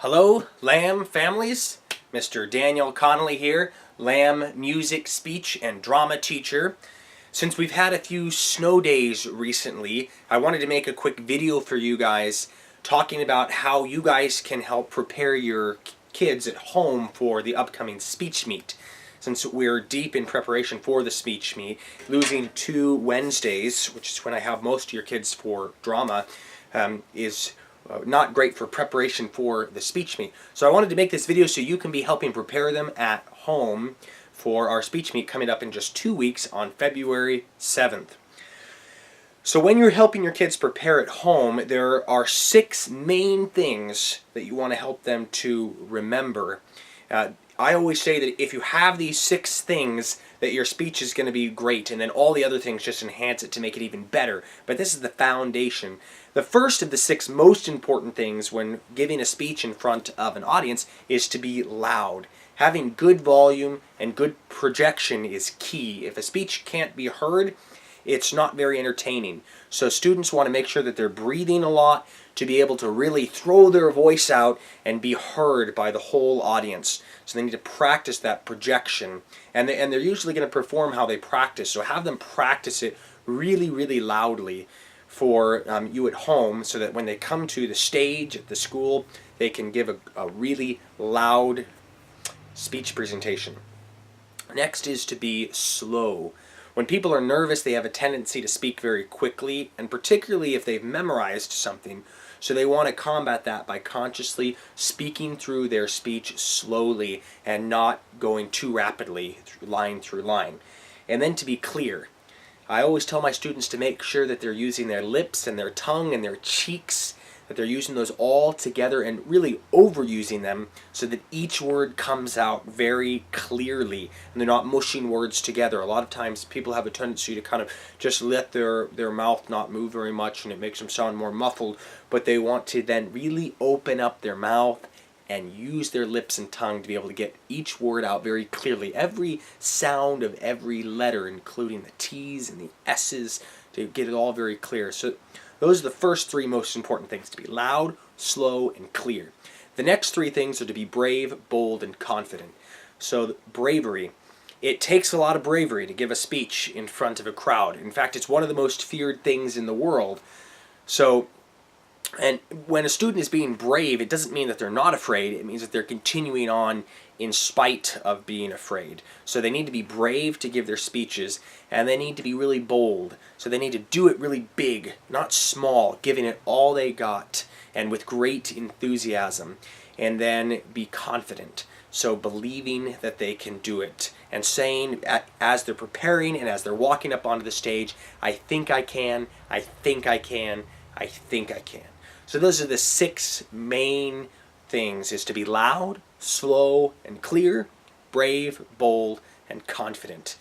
Hello, LAM families. Mr. Daniel Connolly here, LAM music, speech, and drama teacher. Since we've had a few snow days recently, I wanted to make a quick video for you guys talking about how you guys can help prepare your kids at home for the upcoming speech meet. Since we're deep in preparation for the speech meet, losing 2 Wednesdays, which is when I have most of your kids for drama, is not great for preparation for the speech meet. So I wanted to make this video so you can be helping prepare them at home for our speech meet coming up in just 2 weeks on February 7th. So when you're helping your kids prepare at home, there are 6 main things that you want to help them to remember. I always say that if you have these 6 things, that your speech is going to be great, and then all the other things just enhance it to make it even better. But this is the foundation. The first of the 6 most important things when giving a speech in front of an audience is to be loud. Having good volume and good projection is key. If a speech can't be heard, it's not very entertaining. So students want to make sure that they're breathing a lot to be able to really throw their voice out and be heard by the whole audience. So they need to practice that projection. And they're usually going to perform how they practice. So have them practice it really, really loudly for you at home so that when they come to the stage at the school, they can give a really loud speech presentation. Next is to be slow. When people are nervous, they have a tendency to speak very quickly, and particularly if they've memorized something. So they want to combat that by consciously speaking through their speech slowly and not going too rapidly through line. And then to be clear. I always tell my students to make sure that they're using their lips and their tongue and their cheeks, that they're using those all together and really overusing them so that each word comes out very clearly and they're not mushing words together. A lot of times people have a tendency to kind of just let their mouth not move very much and it makes them sound more muffled, but they want to then really open up their mouth and use their lips and tongue to be able to get each word out very clearly. Every sound of every letter, including the T's and the S's, to get it all very clear. So those are the first 3 most important things: to be loud, slow, and clear. The next 3 things are to be brave, bold, and confident. So bravery. It takes a lot of bravery to give a speech in front of a crowd. In fact, it's one of the most feared things in the world. And when a student is being brave, it doesn't mean that they're not afraid. It means that they're continuing on in spite of being afraid. So they need to be brave to give their speeches, and they need to be really bold. So they need to do it really big, not small, giving it all they got, and with great enthusiasm. And then be confident. So believing that they can do it, and saying as they're preparing and as they're walking up onto the stage, I think I can, I think I can, I think I can. So those are the 6 main things: is to be loud, slow, and clear, brave, bold, and confident.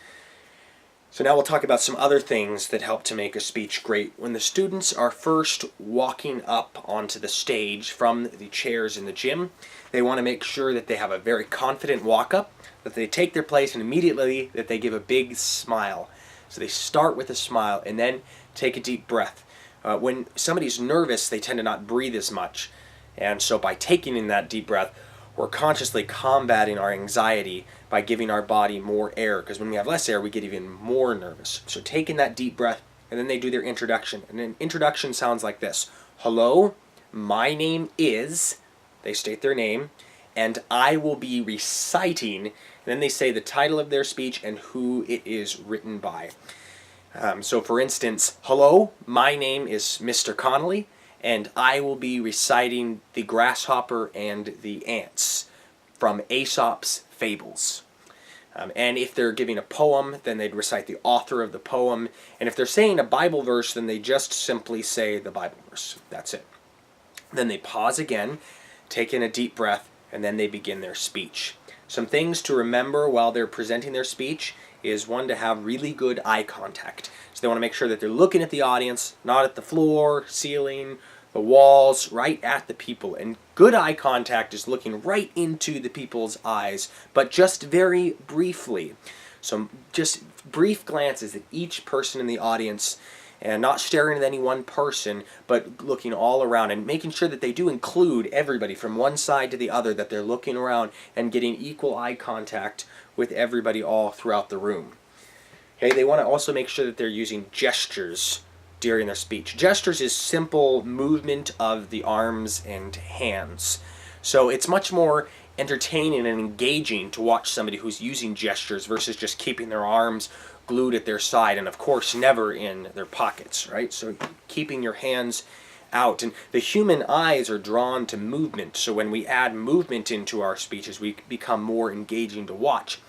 So now we'll talk about some other things that help to make a speech great. When the students are first walking up onto the stage from the chairs in the gym, they want to make sure that they have a very confident walk-up, that they take their place, and immediately that they give a big smile. So they start with a smile and then take a deep breath. When somebody's nervous, they tend to not breathe as much. And so by taking in that deep breath, we're consciously combating our anxiety by giving our body more air. Because when we have less air, we get even more nervous. So taking that deep breath, and then they do their introduction. And an introduction sounds like this: hello, my name is, they state their name, and I will be reciting, and then they say the title of their speech and who it is written by. So for instance, hello, my name is Mr. Connolly, and I will be reciting The Grasshopper and the Ants from Aesop's Fables. And if they're giving a poem, then they'd recite the author of the poem. And if they're saying a Bible verse, then they just simply say the Bible verse. That's it. Then they pause again, take in a deep breath, and then they begin their speech. Some things to remember while they're presenting their speech is, 1, to have really good eye contact. So they want to make sure that they're looking at the audience, not at the floor, ceiling, the walls, right at the people. And good eye contact is looking right into the people's eyes, but just very briefly. So just brief glances at each person in the audience and not staring at any one person, but looking all around and making sure that they do include everybody from one side to the other, that they're looking around and getting equal eye contact with everybody all throughout the room. Okay, they want to also make sure that they're using gestures during their speech. Gestures is simple movement of the arms and hands. So it's much more entertaining and engaging to watch somebody who's using gestures versus just keeping their arms glued at their side, and of course never in their pockets, right? So keeping your hands out. And the human eyes are drawn to movement, so when we add movement into our speeches, we become more engaging to watch.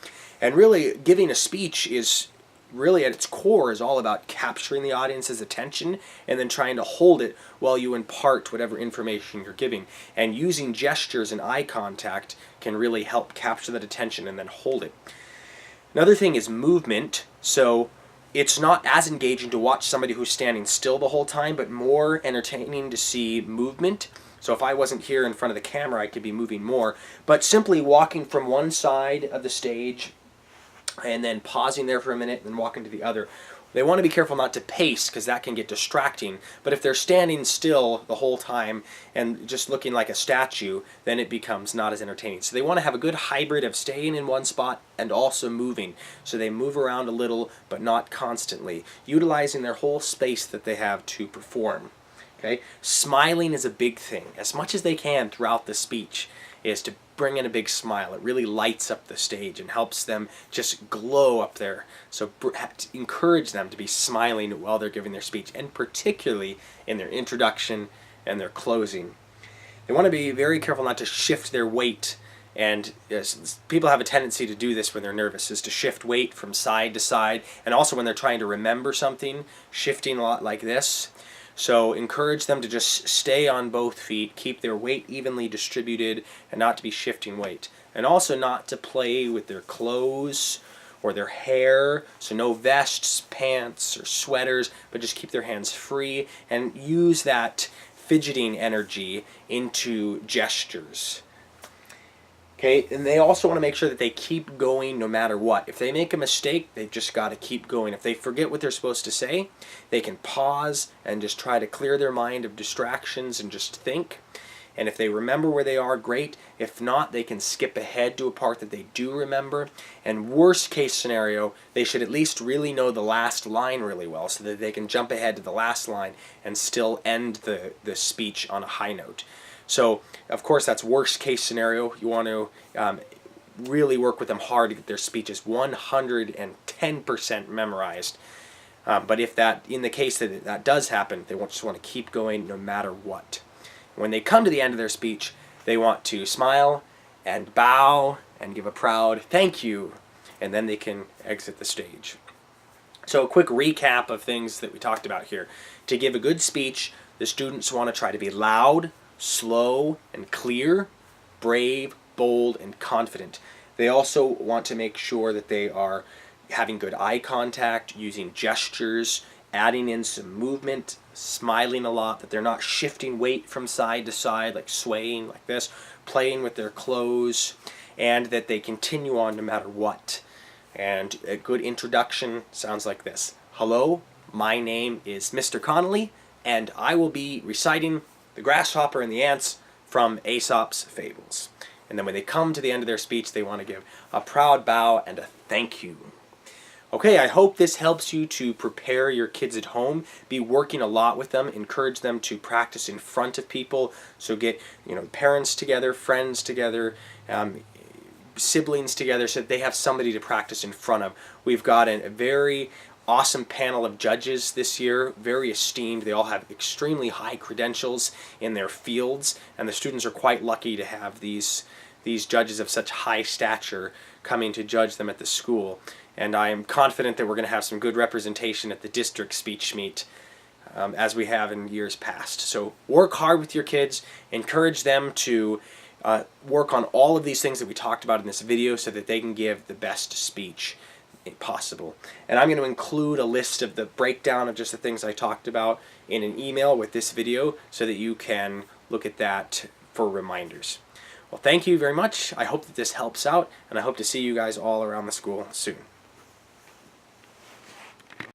And really, giving a speech is really at its core is all about capturing the audience's attention and then trying to hold it while you impart whatever information you're giving. And using gestures and eye contact can really help capture that attention and then hold it. Another thing is movement. So it's not as engaging to watch somebody who's standing still the whole time, but more entertaining to see movement. So if I wasn't here in front of the camera, I could be moving more. But simply walking from one side of the stage and then pausing there for a minute and walking to the other. They want to be careful not to pace, because that can get distracting. But if they're standing still the whole time and just looking like a statue, then it becomes not as entertaining. So they want to have a good hybrid of staying in one spot and also moving. So they move around a little, but not constantly, utilizing their whole space that they have to perform. Okay? Smiling is a big thing. As much as they can throughout the speech is to bring in a big smile. It really lights up the stage and helps them just glow up there. So encourage them to be smiling while they're giving their speech, and particularly in their introduction and their closing. They want to be very careful not to shift their weight. And people have a tendency to do this when they're nervous, is to shift weight from side to side, and also when they're trying to remember something, shifting a lot like this. So encourage them to just stay on both feet, keep their weight evenly distributed, and not to be shifting weight. And also not to play with their clothes or their hair, so no vests, pants, or sweaters, but just keep their hands free and use that fidgeting energy into gestures. Okay, and they also want to make sure that they keep going no matter what. If they make a mistake, they've just got to keep going. If they forget what they're supposed to say, they can pause and just try to clear their mind of distractions and just think. And if they remember where they are, great. If not, they can skip ahead to a part that they do remember. And worst case scenario, they should at least really know the last line really well, so that they can jump ahead to the last line and still end the speech on a high note. So, of course, that's worst case scenario. You want to really work with them hard to get their speeches 110% memorized. But if that, in the case that that does happen, they just want to keep going no matter what. When they come to the end of their speech, they want to smile and bow and give a proud thank you, and then they can exit the stage. So a quick recap of things that we talked about here. To give a good speech, the students want to try to be loud, slow and clear, brave, bold, and confident. They also want to make sure that they are having good eye contact, using gestures, adding in some movement, smiling a lot, that they're not shifting weight from side to side, like swaying like this, playing with their clothes, and that they continue on no matter what. And a good introduction sounds like this. Hello, my name is Mr. Connolly, and I will be reciting The Grasshopper and the Ants from Aesop's Fables. And then when they come to the end of their speech, they want to give a proud bow and a thank you. Okay, I hope this helps you to prepare your kids at home. Be working a lot with them. Encourage them to practice in front of people. So get, parents together, friends together, siblings together, so that they have somebody to practice in front of. We've got a very awesome panel of judges this year, very esteemed. They all have extremely high credentials in their fields, and the students are quite lucky to have these judges of such high stature coming to judge them at the school. And I am confident that we're going to have some good representation at the district speech meet, as we have in years past. So work hard with your kids, encourage them to work on all of these things that we talked about in this video so that they can give the best speech possible. And I'm going to include a list of the breakdown of just the things I talked about in an email with this video so that you can look at that for reminders. Well, thank you very much. I hope that this helps out, and I hope to see you guys all around the school soon.